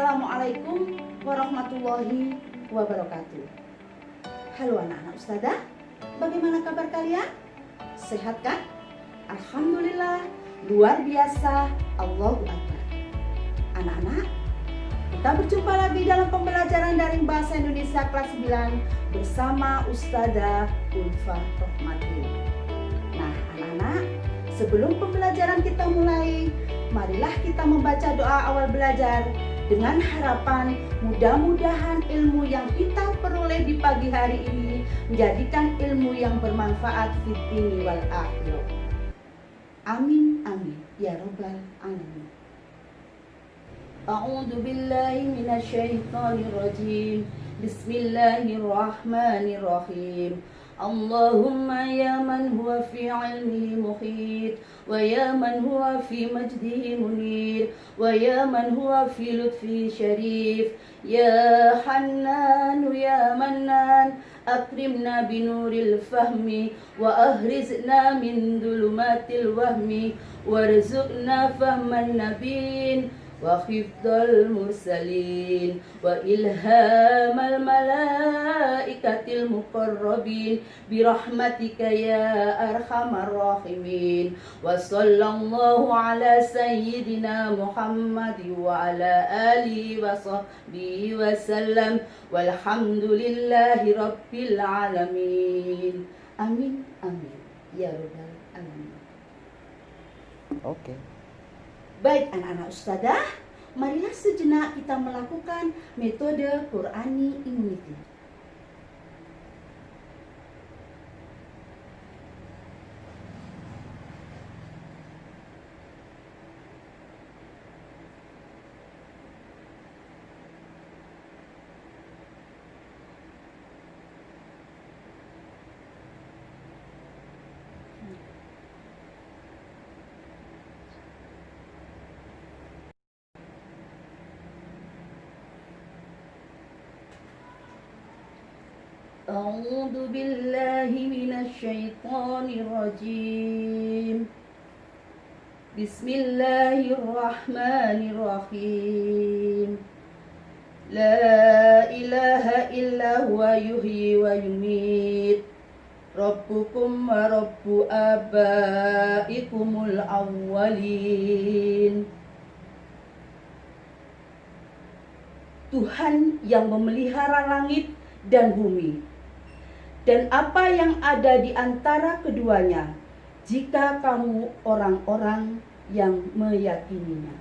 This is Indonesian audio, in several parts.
Assalamualaikum warahmatullahi wabarakatuh. Halo anak-anak ustadzah, bagaimana kabar kalian? Sehat kan? Alhamdulillah, luar biasa, Allahu Akbar. Anak-anak, kita berjumpa lagi dalam pembelajaran daring Bahasa Indonesia kelas 9 bersama Ustadzah Ulfa Rohmatil. Nah anak-anak, sebelum pembelajaran kita mulai, marilah kita membaca doa awal belajar dengan harapan mudah-mudahan ilmu yang kita peroleh di pagi hari ini menjadikan ilmu yang bermanfaat fid dini wal akhirah. Amin amin ya rabbal alamin. A'udzu billahi minasyaitonir rajim. Bismillahirrahmanirrahim. Allahumma ya man huwa fi ilmihi muhit, wa ya man huwa fi majdihi munir, wa ya man huwa fi lutfi syarif, ya Hannan ya Mannan, akrimna binuril fahmi wa ahrizna min dhulumatil wahmi warzuqna fahman nabiyyin wa hifdzal mursalin wa ilhamal malaikatil muqarrabin birahmatika ya arhamar rahimin wa sallallahu ala sayyidina Muhammad wa ala alihi wa sahbihi wa sallam walhamdulillahi rabbil alamin. Amin amin ya rabbal alamin. Oke. Baik anak-anak ustadzah, marilah sejenak kita melakukan metode Qurani Immunity. A'udzu billahi minasyaitonir rajim. Bismillahirrahmanirrahim. La ilaha illa huwa yuhyi wa yumiit. Rabbukum wa rabbu abaikumul awwalin. Tuhan yang memelihara langit dan bumi dan apa yang ada di antara keduanya, jika kamu orang-orang yang meyakininya.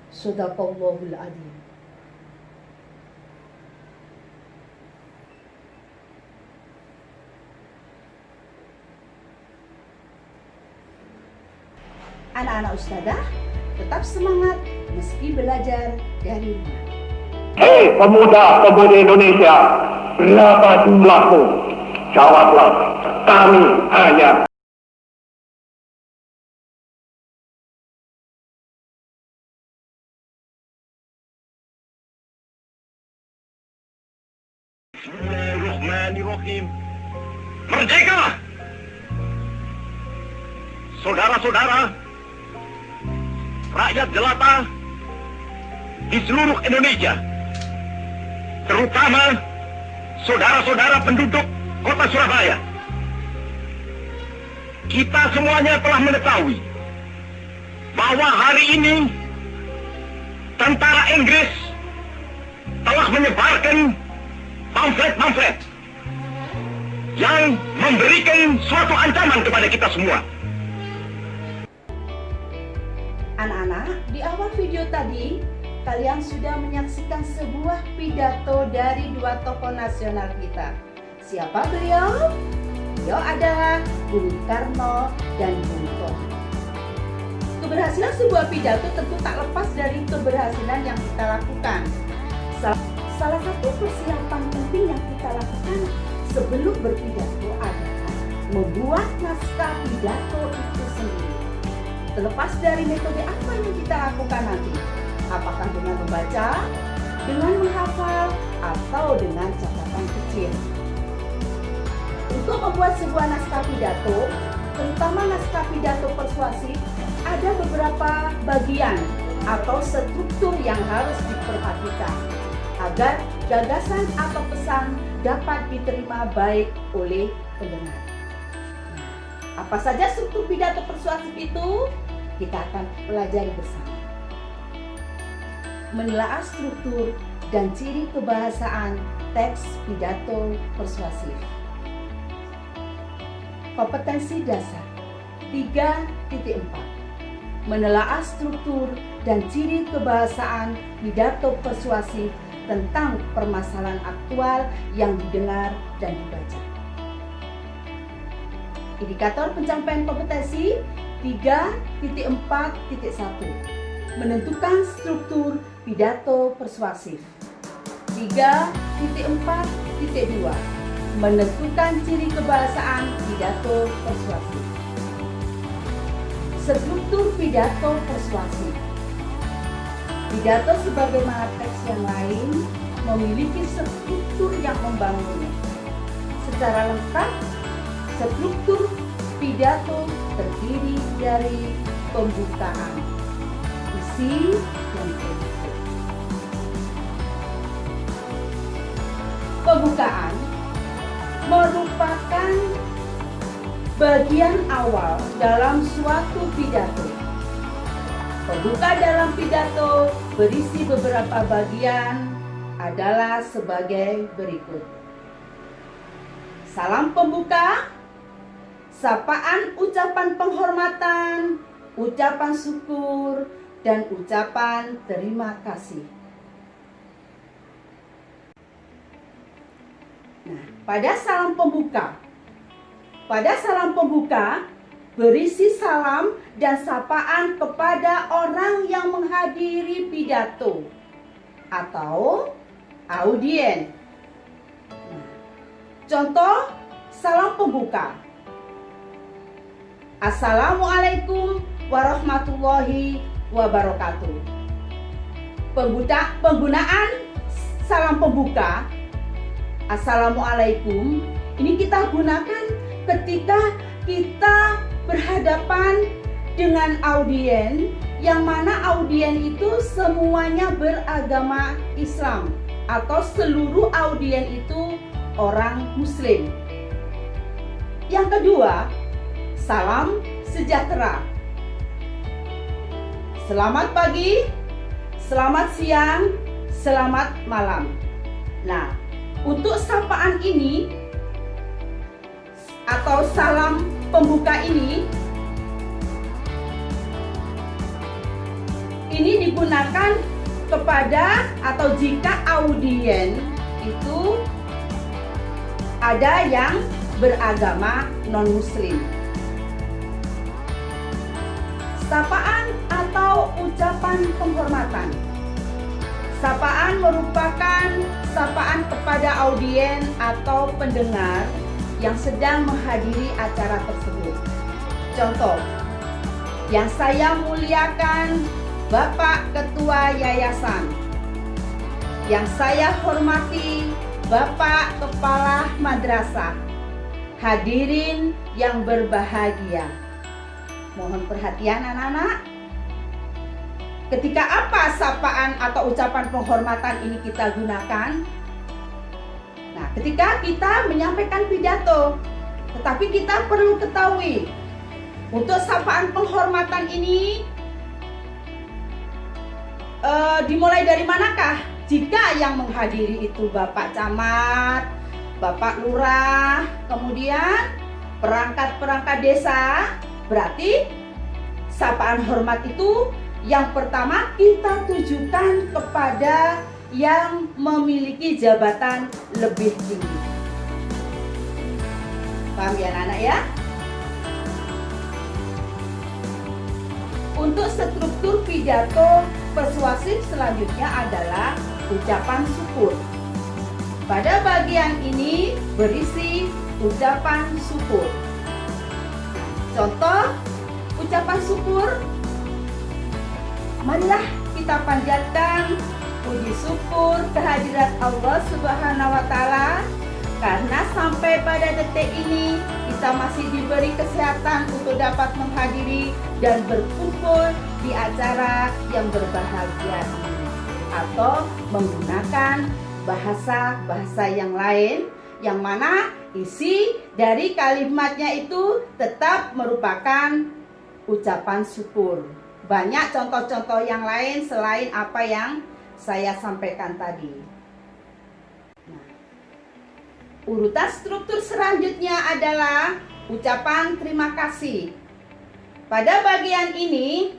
Shadaqallahul adzim. Anak-anak ustadzah, tetap semangat meski belajar dari rumah. Hei pemuda-pemudi Indonesia, berapa jumlahmu? Jawablah, kami hanya Bismillahirrahmanirrahim. Merdeka! Saudara-saudara, rakyat jelata di seluruh Indonesia, terutama saudara-saudara penduduk kota Surabaya, kita semuanya telah mengetahui bahwa hari ini tentara Inggris telah menyebarkan pamflet-pamflet yang memberikan suatu ancaman kepada kita semua. Anak-anak, di awal video tadi kalian sudah menyaksikan sebuah pidato dari dua tokoh nasional kita. Siapa beliau? Beliau adalah Bung Karno dan Bung Tomo. Keberhasilan sebuah pidato tentu tak lepas dari keberhasilan yang kita lakukan. Salah satu persiapan penting yang kita lakukan sebelum berpidato adalah membuat naskah pidato itu sendiri. Terlepas dari metode apa yang kita lakukan nanti, apakah dengan membaca, dengan menghafal, atau dengan catatan kecil. Untuk membuat sebuah naskah pidato, terutama naskah pidato persuasif, ada beberapa bagian atau struktur yang harus diperhatikan agar gagasan atau pesan dapat diterima baik oleh pendengar. Apa saja struktur pidato persuasif itu? Kita akan pelajari bersama. Menelaah struktur dan ciri kebahasaan teks pidato persuasif. Kompetensi dasar 3.4. Menelaah struktur dan ciri kebahasaan pidato persuasif tentang permasalahan aktual yang didengar dan dibaca. Indikator pencapaian kompetensi 3.4.1. Menentukan struktur pidato persuasif. 3.4.2. Menentukan ciri kebahasaan pidato persuasif. Struktur pidato persuasif. Pidato sebagaimana teks yang lain memiliki struktur yang membangunnya. Secara lengkap, struktur pidato terdiri dari pembukaan, isi, dan penutup. Pembukaan merupakan bagian awal dalam suatu pidato. Pembuka dalam pidato berisi beberapa bagian adalah sebagai berikut. Salam pembuka, sapaan ucapan penghormatan, ucapan syukur, dan ucapan terima kasih. Nah, pada salam pembuka berisi salam dan sapaan kepada orang yang menghadiri pidato atau audien. Contoh salam pembuka. Assalamualaikum warahmatullahi wabarakatuh. Penggunaan salam pembuka Assalamualaikum ini kita gunakan ketika kita berhadapan dengan audien, yang mana audien itu semuanya beragama Islam atau seluruh audien itu orang Muslim. Yang kedua, salam sejahtera. Selamat pagi, selamat siang, selamat malam. Nah, untuk sapaan ini atau salam pembuka ini digunakan kepada atau jika audien itu ada yang beragama non-muslim. Sapaan atau ucapan penghormatan. Sapaan merupakan sapaan kepada audien atau pendengar yang sedang menghadiri acara tersebut. Contoh, yang saya muliakan Bapak Ketua Yayasan, yang saya hormati Bapak Kepala Madrasah, hadirin yang berbahagia. Mohon perhatian anak-anak. Ketika apa sapaan atau ucapan penghormatan ini kita gunakan? Nah, ketika kita menyampaikan pidato, tetapi kita perlu ketahui untuk sapaan penghormatan ini dimulai dari manakah? Jika yang menghadiri itu Bapak Camat, Bapak Lurah, kemudian perangkat-perangkat desa, berarti sapaan hormat itu yang pertama kita tujukan kepada yang memiliki jabatan lebih tinggi. Paham ya anak-anak ya? Untuk struktur pidato persuasif selanjutnya adalah ucapan syukur. Pada bagian ini berisi ucapan syukur. Contoh ucapan syukur. Marilah kita panjatkan puji syukur kehadirat Allah Subhanahu wa Ta'ala, karena sampai pada detik ini kita kita masih diberi kesehatan untuk dapat menghadiri dan berkumpul di acara yang berbahagia ini, atau menggunakan bahasa-bahasa yang lain yang mana isi dari kalimatnya itu tetap merupakan ucapan syukur. Banyak contoh-contoh yang lain selain apa yang saya sampaikan tadi. Nah, urutan struktur selanjutnya adalah ucapan terima kasih. Pada bagian ini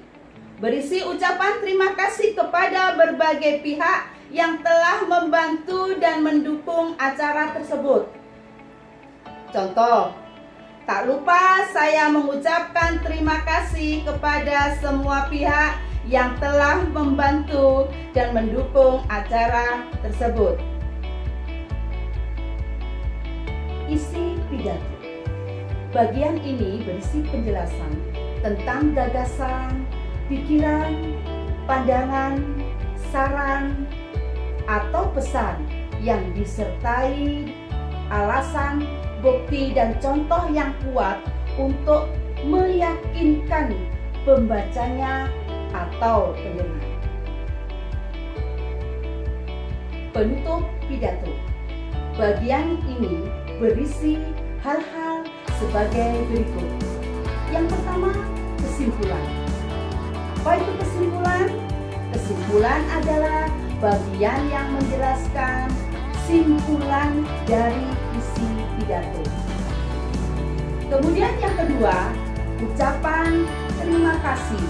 berisi ucapan terima kasih kepada berbagai pihak yang telah membantu dan mendukung acara tersebut. Contoh, tak lupa saya mengucapkan terima kasih kepada semua pihak yang telah membantu dan mendukung acara tersebut. Isi pidato. Bagian ini berisi penjelasan tentang gagasan, pikiran, pandangan, saran, atau pesan yang disertai alasan, bukti, dan contoh yang kuat untuk meyakinkan pembacanya atau pendengar. Penutup pidato. Bagian ini berisi hal-hal sebagai berikut. Yang pertama, kesimpulan. Apa itu kesimpulan? Kesimpulan adalah bagian yang menjelaskan simpulan dari isi pidato. Kemudian yang kedua, ucapan terima kasih.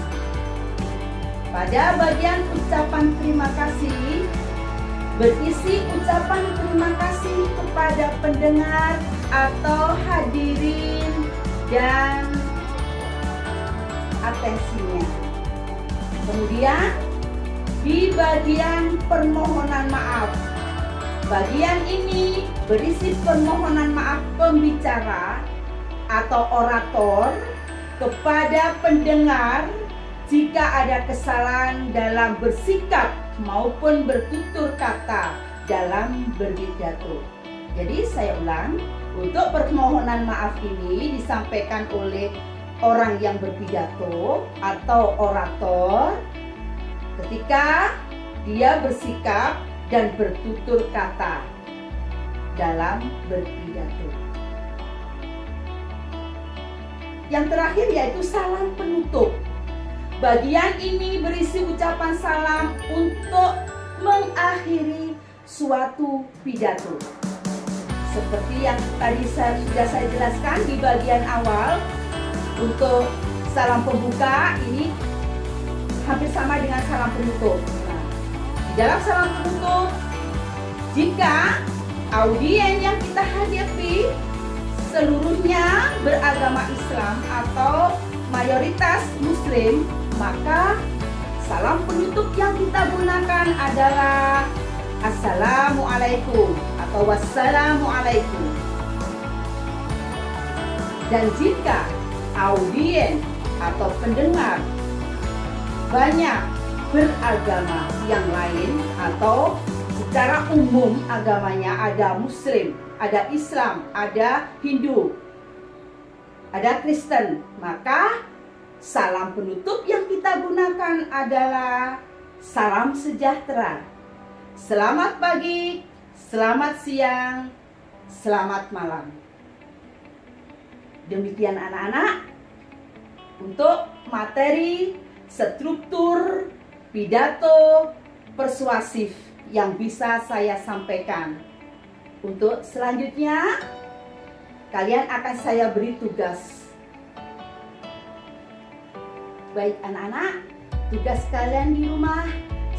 Pada bagian ucapan terima kasih berisi ucapan terima kasih kepada pendengar atau hadirin dan atensinya. Kemudian di bagian permohonan maaf. Bagian ini berisi permohonan maaf pembicara atau orator kepada pendengar jika ada kesalahan dalam bersikap maupun bertutur kata dalam berpidato. Jadi saya ulang, untuk permohonan maaf ini disampaikan oleh orang yang berpidato atau orator ketika dia bersikap dan bertutur kata dalam berpidato. Yang terakhir yaitu salam penutup. Bagian ini berisi ucapan salam untuk mengakhiri suatu pidato. Seperti yang tadi sudah saya jelaskan di bagian awal, untuk salam pembuka ini hampir sama dengan salam penutup. Nah, di dalam salam penutup, jika audien yang kita hadapi seluruhnya beragama Islam atau mayoritas Muslim, maka salam penutup yang kita gunakan adalah Assalamualaikum atau Wassalamualaikum. Dan jika audien atau pendengar banyak beragama yang lain atau secara umum agamanya ada Muslim, ada Islam, ada Hindu, ada Kristen, maka salam penutup yang kita gunakan adalah salam sejahtera. Selamat pagi, selamat siang, selamat malam. Demikian anak-anak untuk materi struktur pidato persuasif yang bisa saya sampaikan. Untuk selanjutnya kalian akan saya beri tugas. Baik anak-anak, tugas kalian di rumah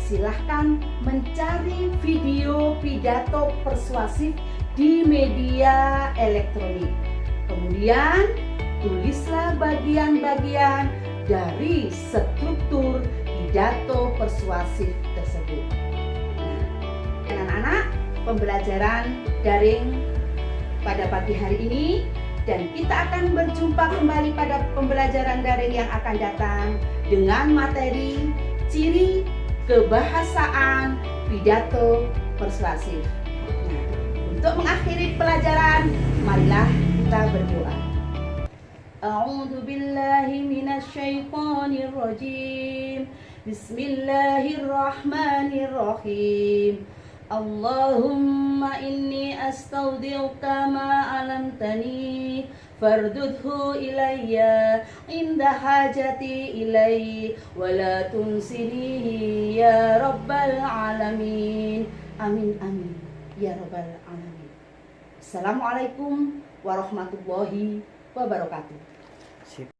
silahkan mencari video pidato persuasif di media elektronik. Kemudian tulislah bagian-bagian dari struktur pidato persuasif tersebut. Nah, anak-anak, pembelajaran daring pada pagi hari ini, dan kita akan berjumpa kembali pada pembelajaran daring yang akan datang dengan materi ciri kebahasaan pidato persuasif. Nah, untuk mengakhiri pelajaran, marilah kita berdoa. A'udzu billahi minasy syaithanir rajim. Bismillahirrahmanirrahim. Allahumma inni astaudiuka ma alamtani fardudhu ilayya inda hajati ilai wala tunsinihi ya rabbal alamin. Amin amin ya rabbal alamin. Assalamualaikum warahmatullahi wabarakatuh. Sip.